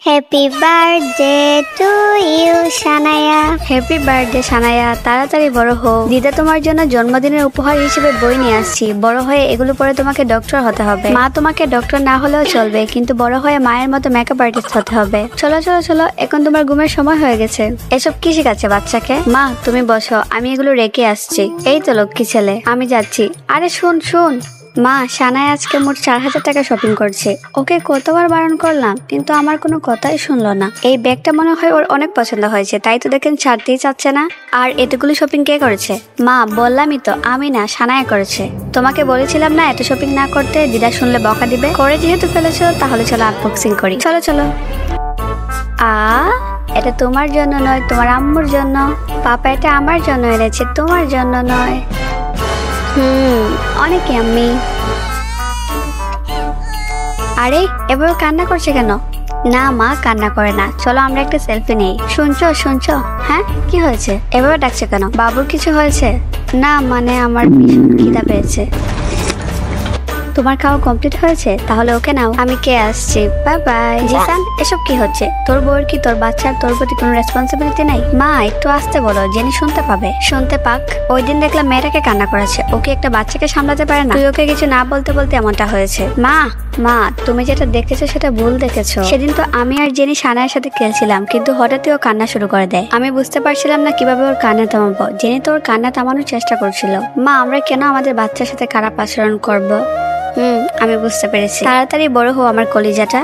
Happy birthday to you Sanaya. Happy birthday Sanaya, তাড়াতাড়ি বড় হও। দিদা তোমার জন্য জন্মদিনের উপহার হিসেবে বই নিয়ে আসছি। বড় হয়ে এগুলো পরে তোমাকে ডক্টর হতে হবে। মা তোমাকে ডক্টর না হলেও চলবে, কিন্তু বড় হয়ে মায়ের মতো মেকআপ আর্টিস্ট হতে হবে। চলো চলো চলো, এখন তোমার ঘুমের সময় হয়ে গেছে। এসব কি শেখাচ্ছে বাচ্চাকে? মা তুমি বসো, আমি এগুলো রেখে আসছি। এই তো লক্ষ্মী ছেলে, আমি যাচ্ছি। আরে শুন শুন, মা সানায় আজকে মোট 4,000 টাকা শপিং করছে। ওকে কতবার বারণ করলাম, কিন্তু আমার কোনো কথাই শুনলো না। এই ব্যাগটা মনে হয় ওর অনেক পছন্দ হয়েছে, তাই তো দেখেন ছাড়তেই চাচ্ছে না। আর এতগুলো শপিং কে করেছে? মা বললামই তো, আমি না, সানায়া করেছে। তোমাকে বলেছিলাম না এত শপিং না করতে, দিদা শুনলে বকা দিবে। করে যেহেতু ফেলেছো, তাহলে চলো আনবক্সিং করি। চলো চলো। এটা তোমার জন্য নয়, তোমার আম্মুর জন্য। পাপা এটা আমার জন্য এনেছে, তোমার জন্য নয়। অনেক আম্মি। আরে এভাবে কান্না করছে কেন? না মা, কান্না করে না। চলো আমরা একটা সেলফি নেই। শুনছো শুনছো? হ্যাঁ কি হয়েছে? এভাবে ডাকছে কেন? বাবুর কিছু হয়েছে? না মানে আমার ভীষণ খিদা পেয়েছে। তোমার খাওয়া কমপ্লিট হয়েছে? তাহলে ওকে নাও, আমি কে আসছি। Bye bye. জিসান, এসব কি হচ্ছে? তোর বউয়ের কি তোর বাচ্চার তোর প্রতি কোনো রেসপন্সিবিলিটি নাই? মা একটু আসতে বলো, জেনে শুনতে পাবে। শুনতে পাক। ওই দিন দেখলাম মেয়েটাকে কান্না করেছে, ওকে একটা বাচ্চাকে সামলাতে পারে না? তুই ওকে কিছু না বলতে বলতে এমনটা হয়েছে। মা মা তুমি যেটা দেখেছো সেটা ভুল দেখেছো। সেদিন তো আমি আর জেনি সানায়ের সাথে খেলছিলাম, কিন্তু হঠাৎই ও কান্না শুরু করে দেয়। আমি বুঝতে পারছিলাম না কিভাবে ওর কান্না থামাবো। জেনি তো ওর কান্না থামানোর চেষ্টা করছিল। মা আমরা কেন আমাদের বাচ্চার সাথে খারাপ আচরণ করব? আমি বুঝতে পেরেছি। তাড়াতাড়ি বড় হও আমার কলিজাটা।